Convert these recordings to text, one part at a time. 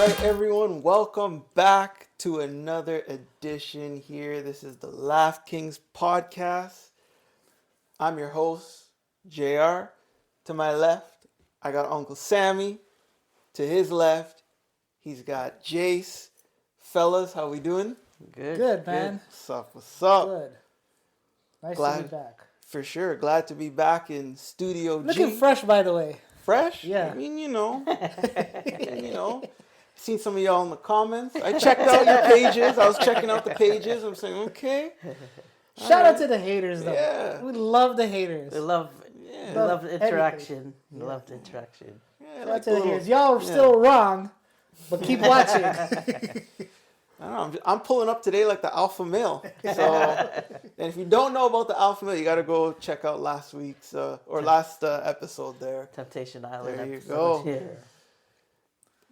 right, everyone, welcome back to another edition here. This is the Laugh Kings podcast. I'm your host, JR. To my left, I got Uncle Sammy. To his left, he's got Jace. Fellas, how we doing? Good, man. What's up? What's up? Good. Nice Glad, to be back. For sure. Glad to be back in Studio G. Looking fresh, by the way. Fresh? Yeah. I mean, seen some of y'all in the comments. I checked out your pages. I was checking out the pages. I'm saying, okay. Shout out to the haters, though. Yeah. We love the haters. We love the interaction. We love the interaction. Yeah, Shout like out to the little- haters. Y'all are still wrong, but keep watching. I don't know. I'm pulling up today like the alpha male. So, and if you don't know about the alpha male, you got to go check out last week's last episode there. Temptation Island. There you episode. go. Yeah.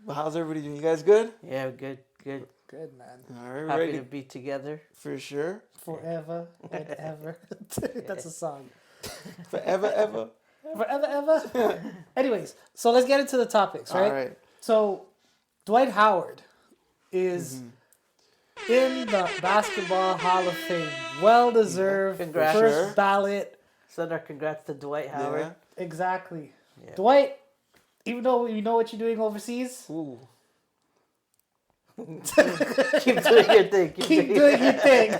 But how's everybody doing? You guys good? Yeah, good. Good, man. All right, Happy ready to be together. for sure. Forever and ever. That's a song. Forever, ever. Forever, ever. Anyways, so let's get into the topics, right? All right. So, Dwight Howard is in the Basketball Hall of Fame. Well deserved. Congrats. First Sure. ballot. Send our congrats to Dwight Howard. Yeah. Exactly. Yeah. Dwight, even though you know what you're doing overseas, Ooh. Keep doing your thing. keep doing your thing.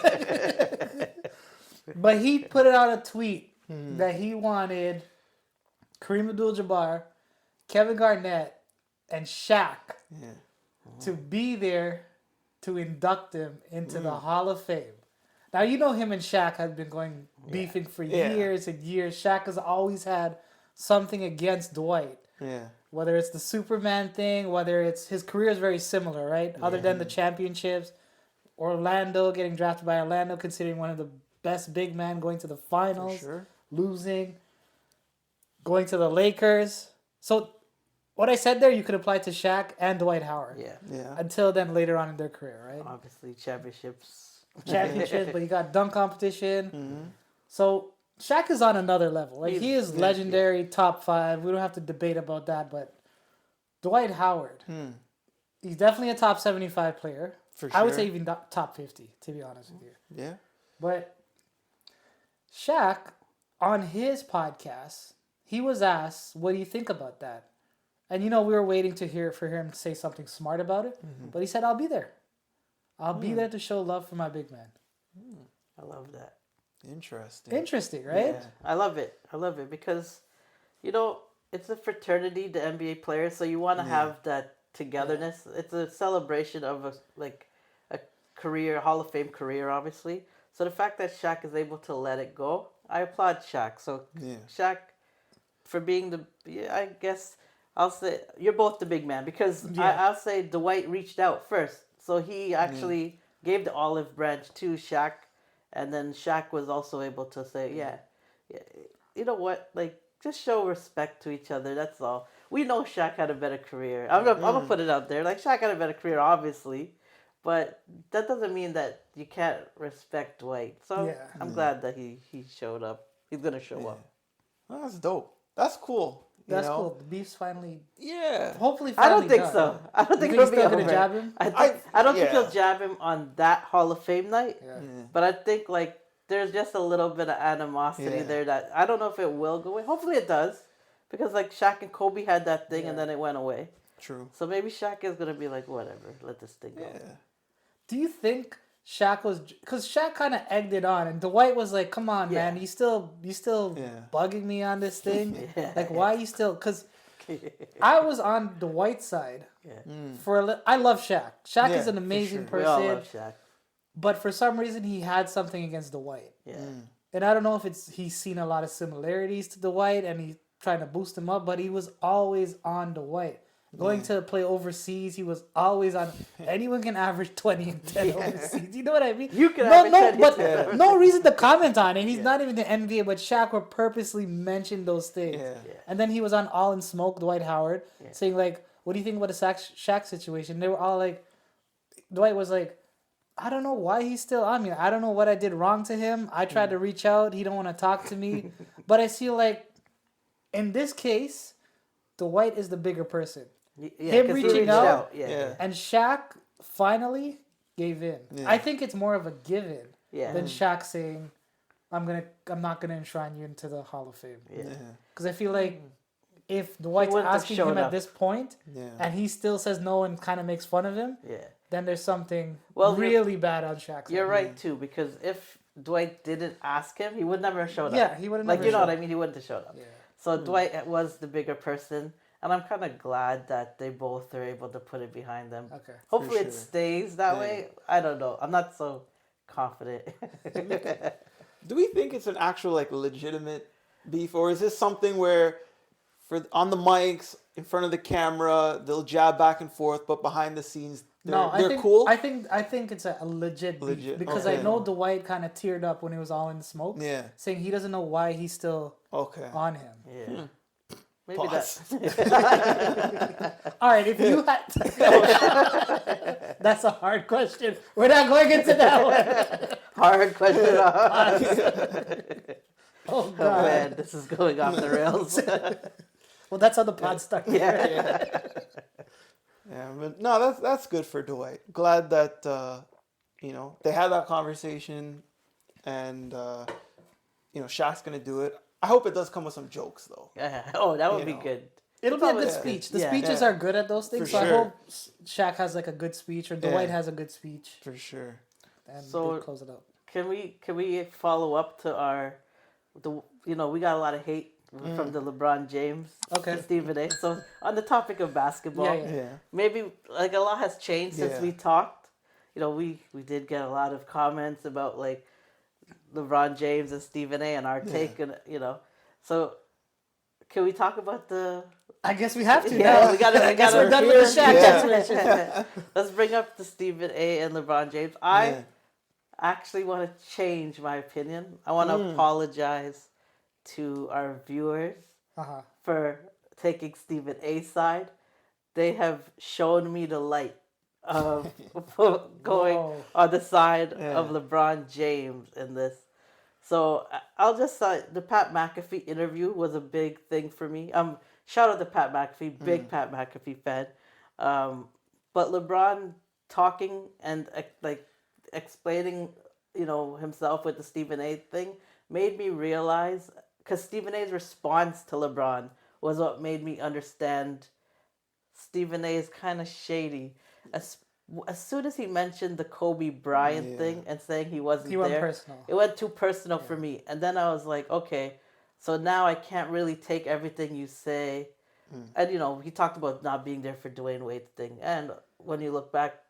But he put it out a tweet that he wanted Kareem Abdul-Jabbar, Kevin Garnett, and Shaq Yeah. to be there to induct him into the Hall of Fame. Now, you know him and Shaq have been beefing for Yeah. years and years. Shaq has always had something against Dwight. Yeah. Whether it's the Superman thing, whether it's his career is very similar, right? Other than the championships, Orlando getting drafted by Orlando, considering one of the best big men, going to the For finals, sure. losing, going to the Lakers. So what I said there, you could apply to Shaq and Dwight Howard. Yeah. Yeah. Until then, later on in their career, right? Obviously, championships. Championships, but you got dunk competition. Mm-hmm. So Shaq is on another level. Like, He's- he is yeah, legendary, top 5. We don't have to debate about that, but Dwight Howard, he's definitely a top 75 player. For sure. I would say even top 50, to be honest with you. Yeah. But Shaq, on his podcast, he was asked, what do you think about that? And, we were waiting to hear for him to say something smart about it. But he said, I'll be there. I'll be there to show love for my big man. I love that. Interesting. Interesting, right? Yeah. I love it because, it's a fraternity, the NBA players, so you want to have that togetherness. It's a celebration of a career, Hall of Fame career, obviously. So the fact that Shaq is able to let it go, I applaud Shaq. So Yeah. Shaq, for being I guess I'll say you're both the big man because I'll say Dwight reached out first. So he actually gave the olive branch to Shaq, and then Shaq was also able to say, yeah, you know what, like, just show respect to each other. That's all. We know Shaq had a better career. I'm gonna put it out there. Like, Shaq had a better career, obviously, but that doesn't mean that you can't respect Dwight. So Yeah. I'm glad that he showed up. He's gonna show up. Oh, that's dope. That's cool. That's cool. The beef's finally, Yeah. hopefully I finally don't think done. so. I don't You think think he'll he's be still over. gonna jab him? I don't think yeah. he'll jab him on that Hall of Fame night. Yeah. But I think, like, there's just a little bit of animosity Yeah. there that I don't know if it will go away. Hopefully it does. Because, like, Shaq and Kobe had that thing and Yeah. then it went away. True. So maybe Shaq is going to be like, whatever, let this thing go. Yeah. Do you think Shaq was, because Shaq kind of egged it on, and Dwight was like, "Come on, Yeah. man, you still Yeah. bugging me on this thing. Yeah. Like, why you still?" Because I was on Dwight's side Yeah. I love Shaq. Shaq Yeah, is an for amazing sure. We all person, love Shaq. but for some reason he had something against Dwight, Yeah. and I don't know if he's seen a lot of similarities to Dwight and he's trying to boost him up, but he was always on Dwight. Going to play overseas, he was always on. Anyone can average 20 and 10 overseas. You know what I mean? You can no, average 20 and but 10 no reason to comment on it. He's not even the NBA, but Shaq would purposely mention those things. Yeah. And then he was on All in Smoke, Dwight Howard, saying like, "What do you think about the Shaq situation?" They were all like, Dwight was like, "I don't know why he's still on me. I don't know what I did wrong to him. I tried to reach out. He don't want to talk to me." But I feel like in this case, Dwight is the bigger person. him 'cause he reaching reached out. Yeah. And Shaq finally gave in. Yeah. I think it's more of a give in Yeah. than Shaq saying, I'm not gonna enshrine you into the Hall of Fame. Yeah. Because I feel like if Dwight's wouldn't have asking showed him at up. this point Yeah. and he still says no and kind of makes fun of him, Yeah. then there's something Well, really bad on Shaq's You're end. right too, because if Dwight didn't ask him, he would never have showed up. Yeah, he would have Like never you know showed what I mean? He wouldn't have showed up. Yeah. So Dwight was the bigger person, and I'm kind of glad that they both are able to put it behind them. Okay. Hopefully sure. it stays that Yeah. way. I don't know. I'm not so confident. Do we think it's an actual like legitimate beef, or is this something where, for on the mics in front of the camera, they'll jab back and forth, but behind the scenes they're cool? I think it's a legit beef Legit, because I okay. know Dwight kind of teared up when he was all in the smoke, Yeah. saying he doesn't know why he's still Okay. on him. Yeah. Maybe Pause. All right, if you had, that's a hard question. We're not going into that one. Hard question. Oh Oh God. man, this is going off the rails. Well, that's how the pod started. Yeah. Yeah, but no, that's good for Dwight. Glad that they had that conversation, and Shaq's gonna do it. I hope it does come with some jokes though. Yeah. Oh, that would You be know. good. It'll be a good Yeah. speech. The Yeah. speeches Yeah. are good at those things, For so I sure. hope Shaq has like a good speech or Dwight Yeah. has a good speech, For sure. and So- they close it out. Can we follow up to we got a lot of hate from the LeBron James Okay. to Stephen A. So on the topic of basketball, Yeah. Yeah. maybe like a lot has changed since Yeah. we talked. We did get a lot of comments about like LeBron James and Stephen A. and our take, and so can we talk about the? I guess we have to. Yeah, now. we gotta. I guess we're done with the Shaq Yeah. situation. Let's bring up the Stephen A. and LeBron James. I Yeah. actually want to change my opinion. I want to apologize to our viewers Uh-huh. for taking Stephen A's side. They have shown me the light of going Whoa. on the side Yeah. of LeBron James in this. So I'll just say the Pat McAfee interview was a big thing for me. Shout out to Pat McAfee, big Pat McAfee fan. But LeBron talking and explaining, himself with the Stephen A thing made me realize, because Stephen A's response to LeBron was what made me understand Stephen A is kind of shady. As soon as he mentioned the Kobe Bryant Yeah. thing and saying he wasn't He went there, personal. it went too personal for me. And then I was like, okay, so now I can't really take everything you say. And, he talked about not being there for Dwayne Wade's thing. And when you look back,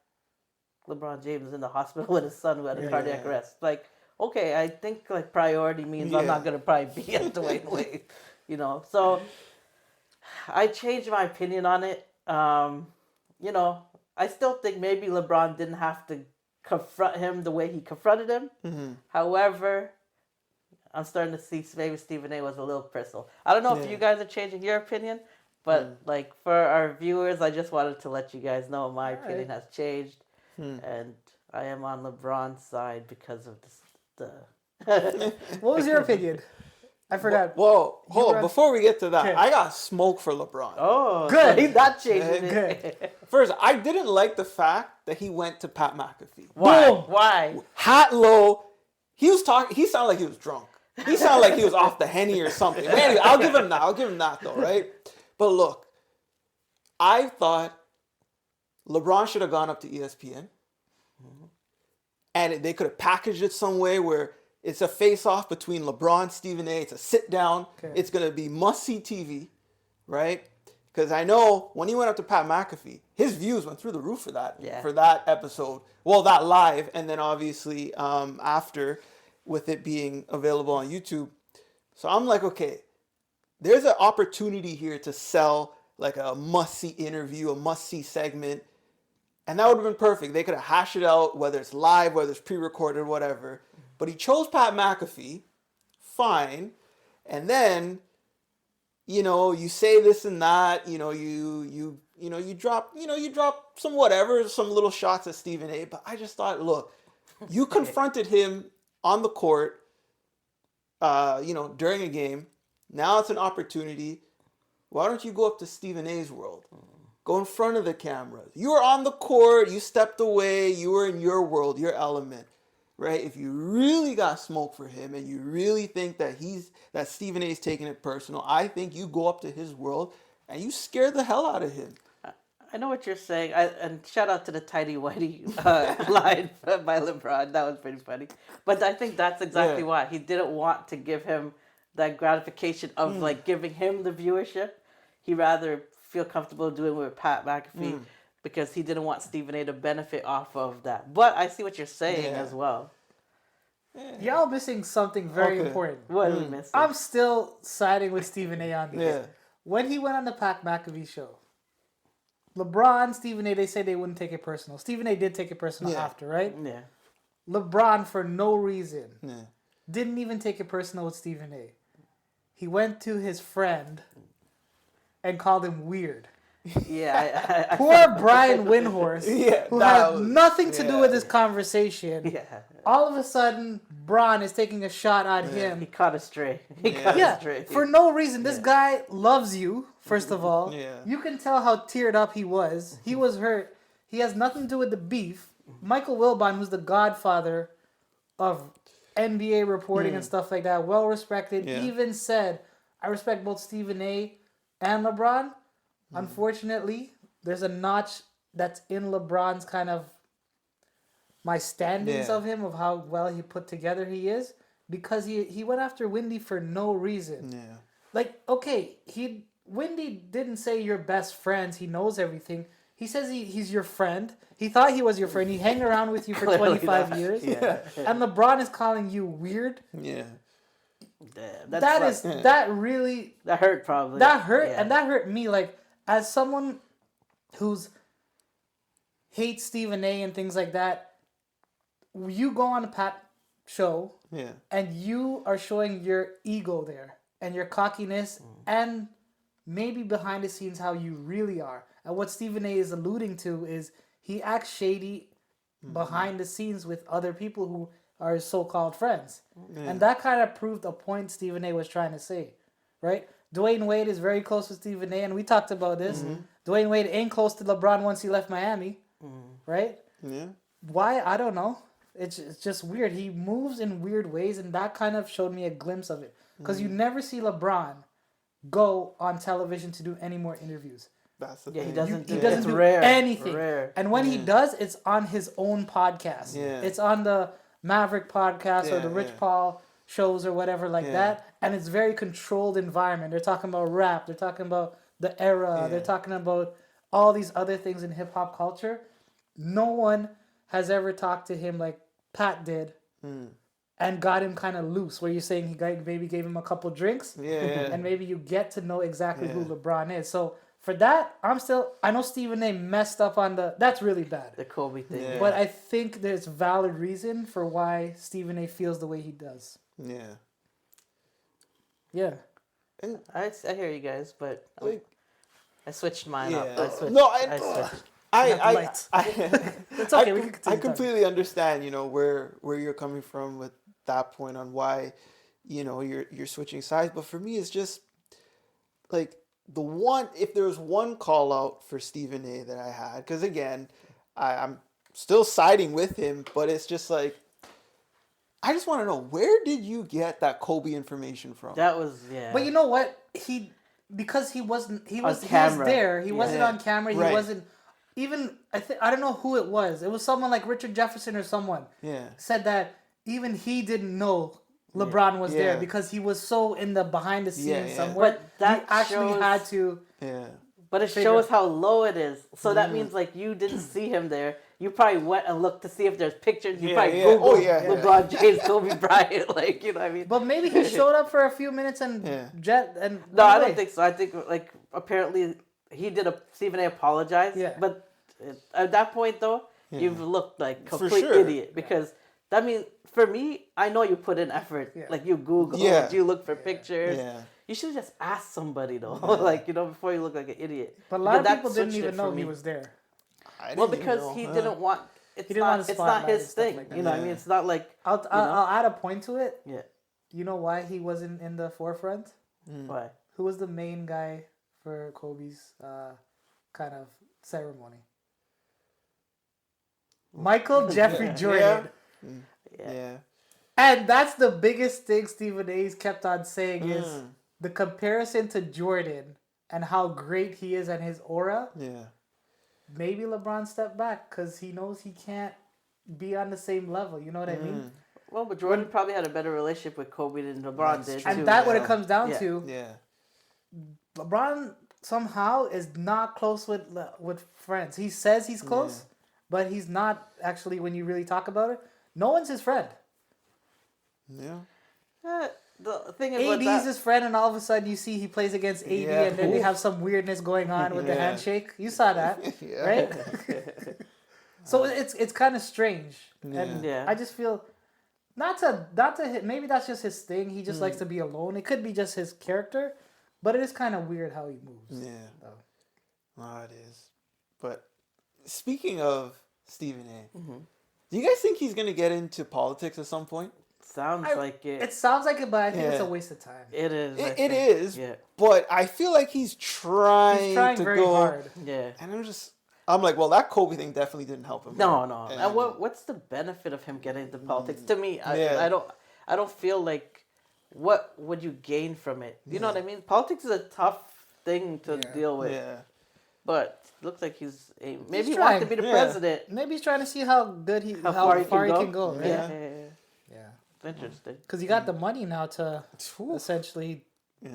LeBron James is in the hospital with his son who had a cardiac arrest. Like, okay, I think like priority means I'm not going to probably be at Dwayne Wade, So I changed my opinion on it. I still think maybe LeBron didn't have to confront him the way he confronted him. Mm-hmm. However, I'm starting to see maybe Stephen A was a little personal. I don't know if Yeah. you guys are changing your opinion, but like for our viewers, I just wanted to let you guys know my opinion has changed, and I am on LeBron's side because of this. What was your opinion? I forgot. Whoa, hold were on. on- Before we get to that, Okay. I got smoke for LeBron. Oh, Good. So he's not changing it. Good. First, I didn't like the fact that he went to Pat McAfee. Why? Boom. Why? Hat low. He was talking. He sounded like he was drunk. He sounded like he was off the Henny or something. But anyway, I'll give him that. I'll give him that though, right? But look, I thought LeBron should have gone up to ESPN, and they could have packaged it some way where it's a face-off between LeBron, Stephen A. It's a sit-down. Okay. It's gonna be must-see TV, right? Because I know when he went up to Pat McAfee, his views went through the roof for that episode. Well, that live, and then obviously after, with it being available on YouTube. So I'm like, okay, there's an opportunity here to sell like a must-see interview, a must-see segment, and that would have been perfect. They could have hashed it out, whether it's live, whether it's pre-recorded, whatever. But he chose Pat McAfee, fine, and then, you say this and that, you drop some whatever, some little shots at Stephen A. But I just thought, look, you confronted him on the court, during a game. Now it's an opportunity. Why don't you go up to Stephen A's world? Go in front of the cameras. You were on the court. You stepped away. You were in your world, your element, right? If you really got smoke for him and you really think that Stephen A is taking it personal, I think you go up to his world and you scare the hell out of him. I know what you're saying. And shout out to the Tidy Whitey line by LeBron. That was pretty funny. But I think that's exactly why. He didn't want to give him that gratification of like giving him the viewership. He rather feel comfortable doing it with Pat McAfee because he didn't want Stephen A to benefit off of that. But I see what you're saying as well. Y'all missing something very important. What are we missing? I'm still siding with Stephen A on this. Yeah. When he went on the Pat McAfee show, LeBron, Stephen A, they say they wouldn't take it personal. Stephen A did take it personal after, right? Yeah. LeBron, for no reason, didn't even take it personal with Stephen A. He went to his friend and called him weird. Yeah. I Poor Brian Windhorst, who had nothing to do with this conversation. Yeah. All of a sudden, Bron is taking a shot at him. He caught a stray. He caught a stray. For no reason. This guy loves you, first of all. Yeah. You can tell how teared up he was. He was hurt. He has nothing to do with the beef. Michael Wilbon, who's the godfather of NBA reporting and stuff like that, well respected, even said, I respect both Stephen A and LeBron. Unfortunately, there's a notch that's in LeBron's kind of my standings of him, of how well he put together he is, because he went after Windy for no reason. Yeah. Like, okay, Windy didn't say you're best friends. He knows everything. He says he's your friend. He thought he was your friend. He hang around with you for 25 years. Yeah. And LeBron is calling you weird. Yeah. That really... That hurt probably. That hurt, and that hurt me. Like, as someone who's hates Stephen A and things like that, you go on a Pat show and you are showing your ego there and your cockiness and maybe behind the scenes how you really are. And what Stephen A is alluding to is he acts shady behind the scenes with other people who are his so-called friends. And that kind of proved a point Stephen A was trying to say, right? Dwayne Wade is very close with Stephen A, and we talked about this. Dwayne Wade ain't close to LeBron once he left Miami, right? Yeah. Why? I don't know. It's just weird. He moves in weird ways, and that kind of showed me a glimpse of it. Because you never see LeBron go on television to do any more interviews. That's the thing. he doesn't. He doesn't do rare. anything. Rare. And when he does, it's on his own podcast. Yeah. It's on the Maverick podcast or the Rich Paul shows or whatever like that. And it's very controlled environment. They're talking about rap. They're talking about the era. They're talking about all these other things in hip hop culture. No one has ever talked to him like Pat did and got him kind of loose, where you're saying he maybe gave him a couple drinks and maybe you get to know exactly who LeBron is. So for that, I know Stephen A messed up on that's really bad. The Kobe thing. Yeah. But I think there's valid reason for why Stephen A feels the way he does. Yeah. Yeah. And I hear you guys, but I switched mine up. Yeah. I switched. No, I switched. It's okay. We can continue. I completely understand, where you're coming from with that point on why, you're switching sides. But for me, it's just like if there was one call out for Stephen A that I had, because again, I'm still siding with him, but it's just like, I just want to know, where did you get that Kobe information from? That was But you know what? Because he was there. He wasn't on camera. He wasn't even. I don't know who it was. It was someone like Richard Jefferson or someone. Said that even he didn't know LeBron was there because he was so in the behind the scenes somewhere. But that he actually had to. Yeah. But it shows how low it is. So that means like you didn't see him there. You probably went and looked to see if there's pictures. You probably Googled LeBron James, Kobe Bryant, like, you know what I mean? But maybe he showed up for a few minutes and No, I don't think so. I think like apparently he did Stephen A apologized. Yeah. But at that point though, you've looked like complete idiot because that means for me, I know you put in effort. Yeah. Like you Googled, you look for pictures. Yeah. You should have just asked somebody though, like before you look like an idiot. But a lot of people didn't even know he was there. Well, because he didn't want. It's not his thing. Like you know what I mean? It's not like. I'll add a point to it. Yeah. You know why he wasn't in the forefront? Why? Who was the main guy for Kobe's kind of ceremony. Michael Jeffrey Jordan. Yeah. And that's the biggest thing Stephen A's kept on saying is the comparison to Jordan and how great he is and his aura. Yeah. Maybe LeBron stepped back because he knows he can't be on the same level. You know what I mean? Well, but Jordan probably had a better relationship with Kobe than LeBron did. And too. that's what it comes down Yeah. to. Yeah. LeBron somehow is not close with friends. He says he's close, but he's not actually. When you really talk about it, no one's his friend. Yeah. The thing is, with AD's that, his friend, and all of a sudden you see he plays against AD, Yeah. and then they have some weirdness going on with the Yeah. handshake. You saw that, Yeah. right? So it's kind of strange, and Yeah. I just feel not to hit. Maybe that's just his thing. He just likes to be alone. It could be just his character, but it is kind of weird how he moves. Yeah. So. Oh, it is. But speaking of Stephen A, do you guys think he's gonna get into politics at some point? sounds like it. It sounds like it, but I think it's a Yeah. waste of time. It is. I It think. is. Yeah. But I feel like he's trying, He's trying to very go. hard. Yeah. And I'm like, well, that Kobe thing definitely didn't help him. No, out. no. And- And what's the benefit of him getting into politics? To me, Yeah. I don't feel like what would you gain from it? You know what I mean? Politics is a tough thing to deal with. Yeah. But it looks like maybe he trying. wants to be the Yeah. president. Maybe he's trying to see how good how far he can go. Right? Yeah. Yeah. It's interesting. Because he got the money now to essentially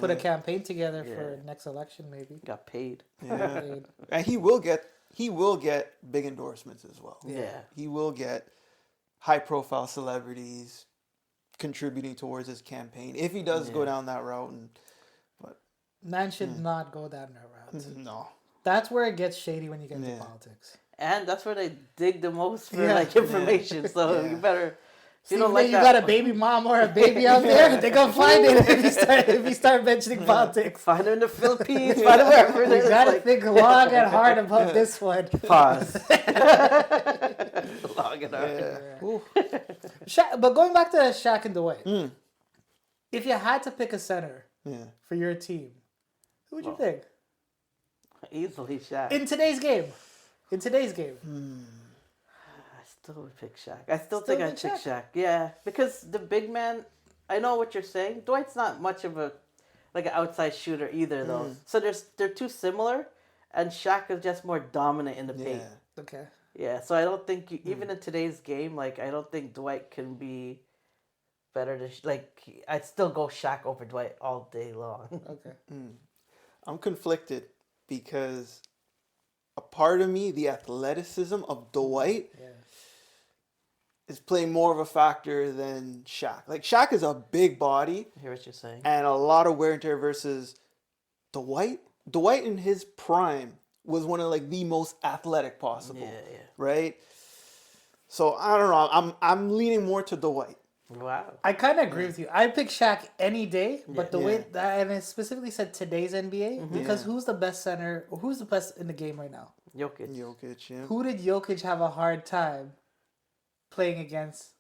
put a campaign together Yeah. for next election, maybe. Got paid. Yeah. Paid. And he will get big endorsements as well. Yeah. He will get high profile celebrities contributing towards his campaign if he does go down that route. Man should not go down that route. No. That's where it gets shady when you get into Yeah. politics. And that's where they dig the most for Yeah. like information. So Yeah. you better. If you See, don't like you that, got a baby mom or a baby out there, they're gonna find it if you start mentioning politics. find them in the Philippines. Find them wherever. You It's gotta like, think long and hard about this one. Pause. Long and hard. Yeah. Ooh. But going back to Shaq and Dwight, if you had to pick a center Yeah. for your team, who would you pick Easily Shaq. in today's game? In today's game, I still would pick Shaq. I still Still think I'd pick pick Shaq? Shaq. Yeah, because the big man. I know what you're saying. Dwight's not much of an outside shooter either, though. So they're too similar, and Shaq is just more dominant in the paint. Yeah. okay. Yeah, so I don't think even in today's game, I don't think Dwight can be better than I'd still go Shaq over Dwight all day long. Okay. I'm conflicted because a part of me, the athleticism of Dwight, Yeah. is playing more of a factor than Shaq. Like Shaq is a big body I hear what you're saying. and a lot of wear and tear versus Dwight. Dwight in his prime was one of the most athletic possible. Yeah. Right? So I don't know. I'm leaning more to Dwight. Wow. I kind of agree with you. I pick Shaq any day, but the way Yeah. that, and it specifically said today's NBA because Yeah. who's the best center? Who's the best in the game right now? Jokic. Jokic, yeah. Who did Jokic have a hard time playing against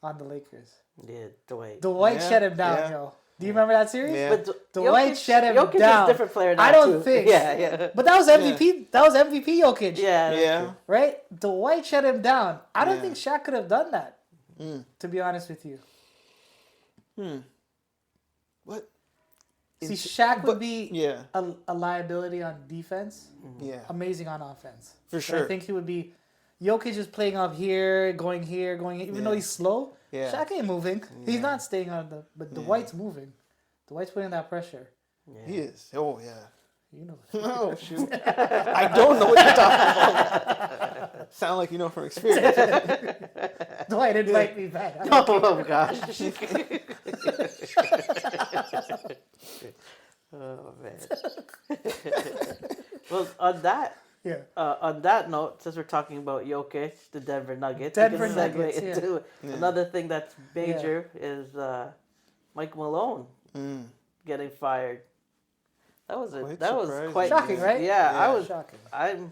on the Lakers? Yeah, Dwight. Dwight Yeah, shut him down, yeah. yo. Do you remember that series? Yeah. But Dwight shut him Jokic down. is a different player now, I don't too. think. Yeah. But that was MVP. That was MVP Jokic. Yeah. that's Yeah. true. Right? Dwight shut him down. I don't Yeah. think Shaq could have done that. To be honest with you. What? See, Shaq would be Yeah. a liability on defense. Yeah. Amazing on offense. For But sure. I think he would be. Jokic is playing up here, going here, even though he's slow. Yeah. Shaq ain't moving. He's not staying on the. But Dwight's moving. Dwight's putting that pressure. He is. Oh yeah. You know. Oh shoot. I don't know what you're talking about. Sound like you know from experience. Dwight invite me back. Oh gosh. Oh man. Well, Yeah. on that note, since we're talking about Jokic, the Denver Nuggets, Denver we can segue Nuggets, yeah. into another thing that's major is Mike Malone getting fired. That was surprising. quite Shocking, right? Yeah, I Yeah. was. Shocking.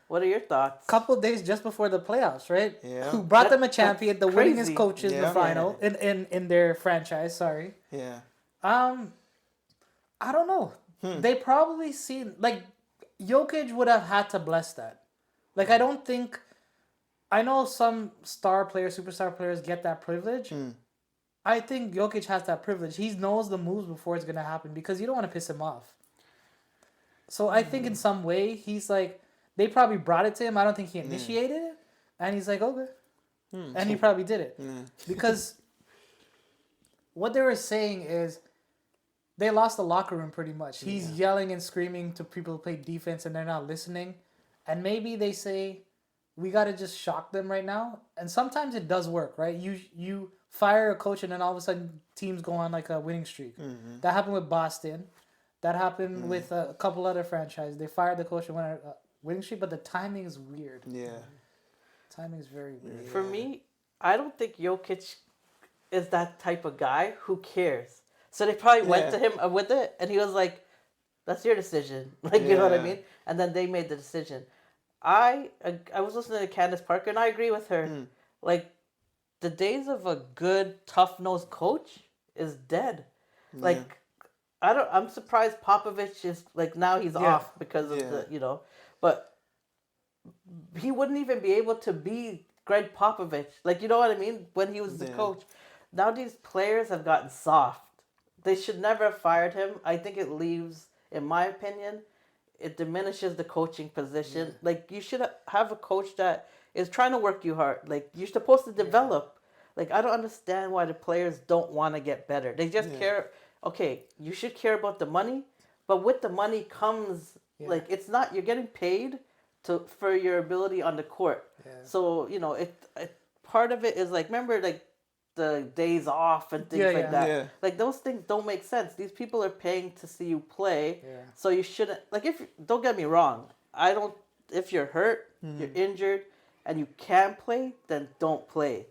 What are your thoughts? Couple days just before the playoffs, right? Yeah. Who brought them a That's champion, the crazy. winningest coaches in the Yeah. final in their franchise. Sorry. Yeah. I don't know. They probably seen Jokic would have had to bless that. Like, I don't think... I know some superstar players get that privilege. I think Jokic has that privilege. He knows the moves before it's going to happen because you don't want to piss him off. So I think in some way, he's like... They probably brought it to him. I don't think he initiated it. And he's like, okay. And he probably did it. Because what they were saying is they lost the locker room pretty much. He's yelling and screaming to people who play defense and they're not listening. And maybe they say, we got to just shock them right now. And sometimes it does work, right? You fire a coach and then all of a sudden teams go on like a winning streak. That happened with Boston. That happened with a couple other franchises. They fired the coach and went on a winning streak, but the timing is weird. Yeah. Timing is very weird. For me, I don't think Jokic is that type of guy who cares. So they probably went to him with it, and he was like, "That's your decision." Like, you know what I mean? And then they made the decision. I was listening to Candace Parker, and I agree with her. Like, the days of a good, tough-nosed coach is dead. Like, I'm surprised Popovich is, like, now he's off because of the, but he wouldn't even be able to be Greg Popovich. Like, you know what I mean? When he was the coach. Now these players have gotten soft. They should never have fired him. I think it leaves, in my opinion, it diminishes the coaching position. Like, you should have a coach that is trying to work you hard. Like, you're supposed to develop. Like, I don't understand why the players don't want to get better. They just care. Okay, you should care about the money, but with the money comes, like, it's not, you're getting paid for your ability on the court. So, it part of it is, like, remember, like, the days off and things like that. Like, those things don't make sense. These people are paying to see you play. So you shouldn't, like, don't get me wrong. If you're hurt, you're injured, and you can't play, then don't play.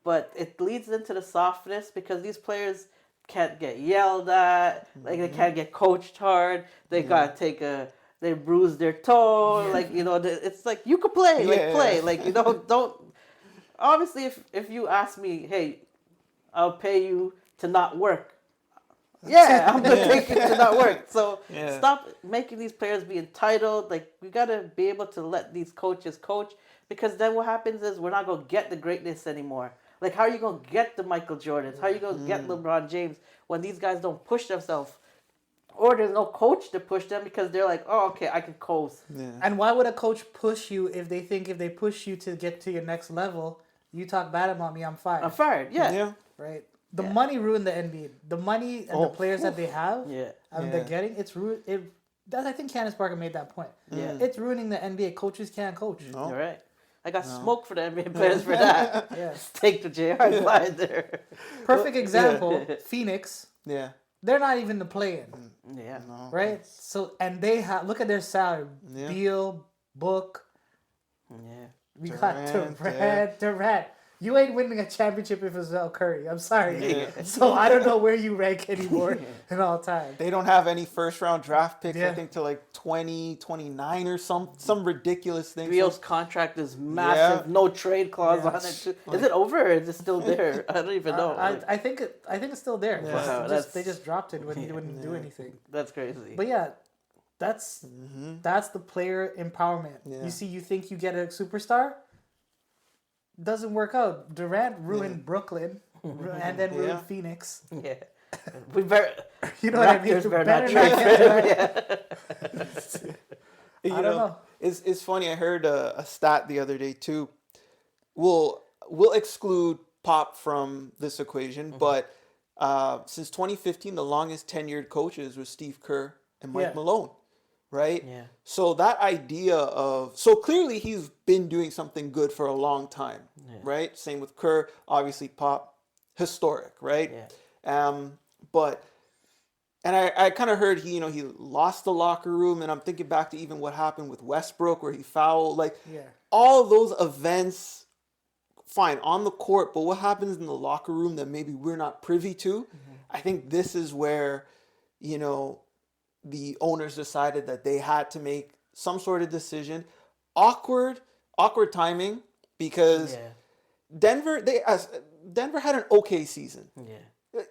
But it leads into the softness because these players can't get yelled at. Like, they can't get coached hard. They got to they bruise their toe. Like, it's like, you could play. Like, play. Like, don't. Obviously, if you ask me, hey, I'll pay you to not work. Yeah, I'm going to take you to not work. So stop making these players be entitled. Like, we got to be able to let these coaches coach, because then what happens is we're not going to get the greatness anymore. Like, how are you going to get the Michael Jordans? How are you going to get LeBron James when these guys don't push themselves? Or there's no coach to push them because they're like, oh, okay, I can coast. And why would a coach push you if they think if they push you to get to your next level, you talk bad about me, I'm fired? I'm fired, yeah. Right? The money ruined the NBA. The money and the players that they have and they're getting, it's ruined. I think Candace Parker made that point. It's ruining the NBA. Coaches can't coach. No. You're right. I got smoke for the NBA players for that. Take the JR line there. Perfect example, Phoenix. Yeah. They're not even the play-in. Yeah. No. Right? So, and they have, look at their salary. Beal, Book. Yeah. We got Durant. You ain't winning a championship if it's Curry. I'm sorry. So I don't know where you rank anymore in all time. They don't have any first-round draft picks, I think, to like 2029 or some ridiculous thing. Beal's contract is massive. No trade clause on it. Too. Is it over or is it still there? I don't even know. I think it's still there. Wow, they just dropped it when he didn't do anything. That's crazy. But yeah, that's the player empowerment. You think you get a superstar? Doesn't work out. Durant ruined Brooklyn and then ruined Phoenix. Yeah. We better. You know what I mean? Better not trade him. I don't know. It's funny. I heard a stat the other day too. We'll exclude Pop from this equation, but since 2015, the longest tenured coaches was Steve Kerr and Mike Malone, right? Yeah. So that idea of clearly he's been doing something good for a long time, right? Same with Kerr, obviously Pop, historic, right? Yeah. But I kind of heard he lost the locker room, and I'm thinking back to even what happened with Westbrook where he fouled, all those events. Fine on the court, but what happens in the locker room that maybe we're not privy to? I think this is where, the owners decided that they had to make some sort of decision. Awkward timing because Denver had an okay season. Yeah.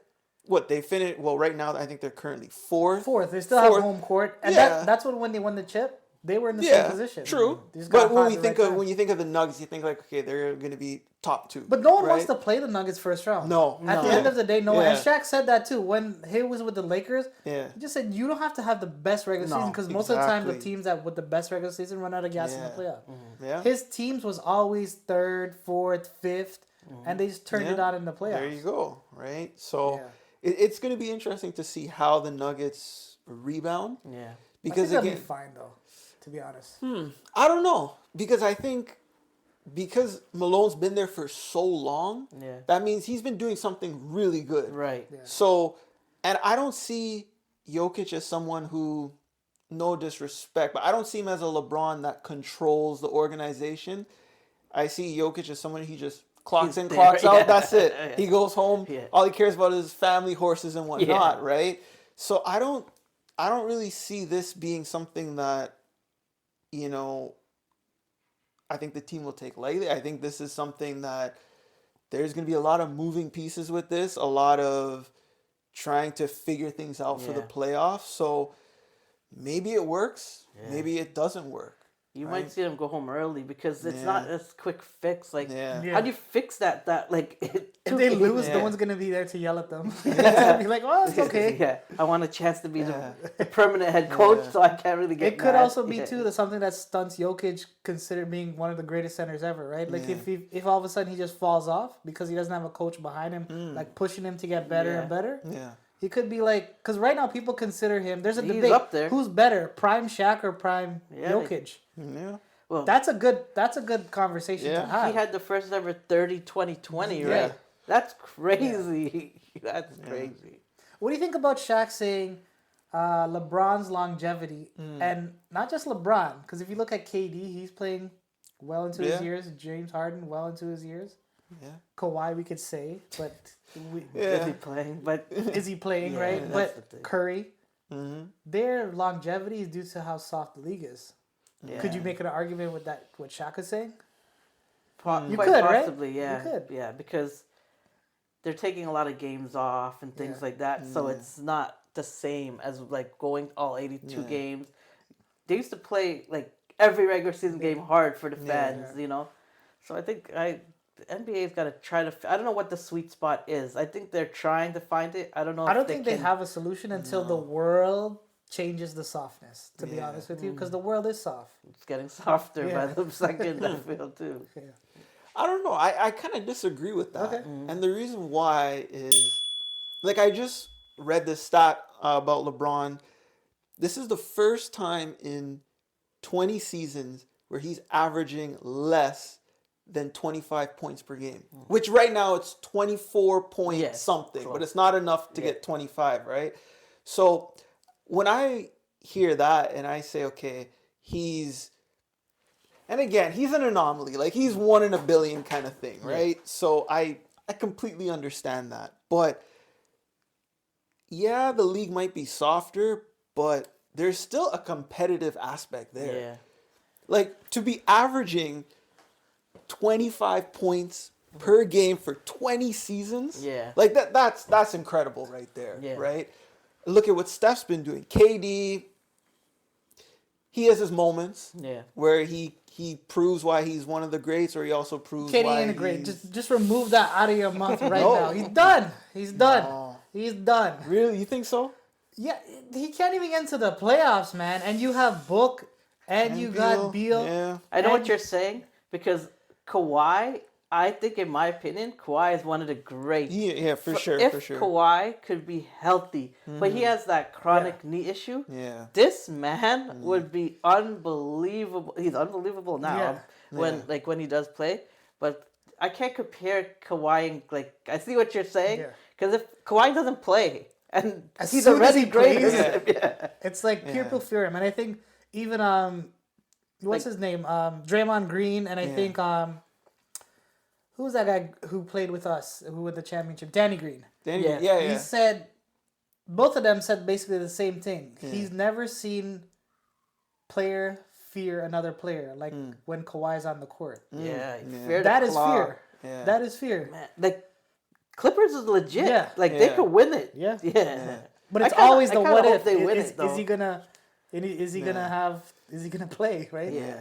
What they finished? Well, right now I think they're currently fourth. They still have home court, and that's when they won the chip. they were in the same position. True. They just But got when hot we at the think right of time. when you think of the Nuggets, you think like, okay, they're going to be top 2. But no one right? wants to play the Nuggets first round. No. At the No. end of the day, no one. Yeah. And Shaq said that too when he was with the Lakers. Yeah. He just said you don't have to have the best regular season because most of the time the exactly. teams that with the best regular season run out of gas in the Yeah. playoff. Yeah. His teams was always third, fourth, fifth, and they just turned it Yeah. on in the playoffs. There you go. Right. So Yeah. it's going to be interesting to see how the Nuggets rebound. Yeah. Because I think they'll again, be fine though, to be honest. I don't know because I think because Malone's been there for so long, Yeah. that means he's been doing something really good. Right. Yeah. So, and I don't see Jokic as someone who, no disrespect, but I don't see him as a LeBron that controls the organization. I see Jokic as someone he just clocks He's in, there, clocks out. yeah. That's it. Yeah. He goes home. Yeah. All he cares about is family, horses, and whatnot. Yeah. Right. So I don't really see this being something that, you know, I think the team will take lightly. I think this is something that there's going to be a lot of moving pieces with this, a lot of trying to figure things out for the Yeah. playoffs. So maybe it works, Yeah. maybe it doesn't work. You Right. might see them go home early because it's Yeah. not a quick fix. Like, Yeah. Yeah. how do you fix that? Like, If they lose, Yeah. no one's gonna be there to yell at them. It's gonna be like, "Oh, it's okay." Yeah, I want a chance to be Yeah. the permanent head coach, Yeah. so I can't really get. It could mad. also be Yeah. too something that stunts Jokic, considered being one of the greatest centers ever, right? Like Yeah. if all of a sudden he just falls off because he doesn't have a coach behind him, like pushing him to get better Yeah. and better. Yeah. He could be like, because right now people consider him. There's a He's debate. up there. Who's better, Prime Shaq or Prime Yeah. Jokic? Yeah. Well, That's a good conversation Yeah. to have. he had the first ever 30-20-20, Yeah. right? That's crazy. That's crazy. What do you think about Shaq saying LeBron's longevity, and not just LeBron? Because if you look at KD, he's playing well into his Yeah. years. James Harden, well into his years. Yeah. Kawhi, we could say, but Is he Yeah. playing? But is he playing Yeah, right? that's the But thing. Curry, Mm-hmm. their longevity is due to how soft the league is. yeah. Could you make an argument with that? What Shaq is saying? You could, right? possibly, yeah. You could. Yeah, because they're taking a lot of games off and things Yeah. like that, so it's not the same as like going all 82 Yeah. games. They used to play like every regular season game hard for the fans, Yeah. you know. So I think the NBA's got to try to. I don't know what the sweet spot is. I think they're trying to find it. I don't know. I don't if think they they can. have a solution until the world changes the softness. To be Yeah. honest with you, because the world is soft. It's getting softer by Yeah. the second. I feel too. Yeah. I don't know. I kind of disagree with that. Okay. And the reason why is, like, I just read this stat about LeBron. This is the first time in 20 seasons where he's averaging less than 25 points per game. Which right now it's 24 point Yes, something, close. but it's not enough to get 25, right? So when I hear that and I say, okay, and again, he's an anomaly. Like, he's 1 in a billion kind of thing, right? So I completely understand that. But yeah, the league might be softer, but there's still a competitive aspect there. Yeah. Like, to be averaging 25 points per game for 20 seasons, Yeah. like that's incredible right there, Yeah. right? Look at what Steph's been doing. KD, he has his moments Yeah. where he proves why he's one of the greats, or he also proves Katie why ain't great. he's... Just remove that out of your mouth right No. now. He's done. He's done. No. He's done. Really? You think so? Yeah, he can't even get into the playoffs, man. And you have Book, and you got Beal. Yeah. I know what And- you're saying because Kawhi, I think in my opinion, Kawhi is one of the greats. Yeah, for sure, If for sure. Kawhi could be healthy, but he has that chronic knee issue, Yeah. this man would be unbelievable. He's unbelievable now Yeah. when he does play, but I can't compare Kawhi and I see what you're saying Yeah. because if Kawhi doesn't play and As he's soon as already he great, plays, yeah. It's like pure fury, and I think even what's his name? Draymond Green, and I think who was that guy who played with us, who won the championship? Danny Green. Danny, Yeah. yeah. He said, both of them said basically the same thing. He's never seen player fear another player like when Kawhi's on the court. Yeah, Yeah. fear the That is claw. fear. Yeah. That is fear. Man, like Clippers is legit. Yeah. They Yeah. could win it. Yeah. Yeah. But I it's kinda- always I the kinda what hope if. they win Is it, though. he gonna? Is he gonna have is he gonna play? Right? Yeah.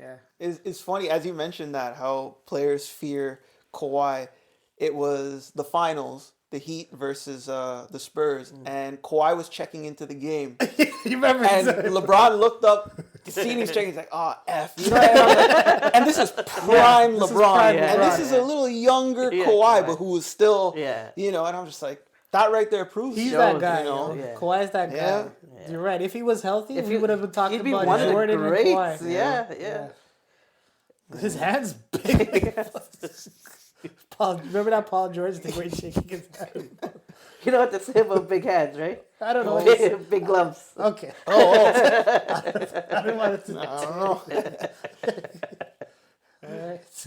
Yeah. It's funny, as you mentioned that, how players fear Kawhi. It was the finals, the Heat versus the Spurs, and Kawhi was checking into the game. You remember? And LeBron looked up, seen he's checking, he's like, "Oh, F." You know, and, I'm like, and this is prime this is LeBron. prime And this LeBron, is a little younger Yeah, Kawhi, Kawhi. but who was still, Yeah. you know, and I'm just like, that right there proves He's shows, that guy. you know. Yeah. Kawhi's that guy. Yeah. You're right. If he was healthy, If we he- would have been talking He'd be about one of the Jordan and greats. Kawhi. Yeah. His hands big. Paul, remember that Paul George thing where he's shaking his head? You know what to say about big hands, right? I don't know. What he said. Big gloves. Okay. Oh, I didn't want to. I don't know. All right.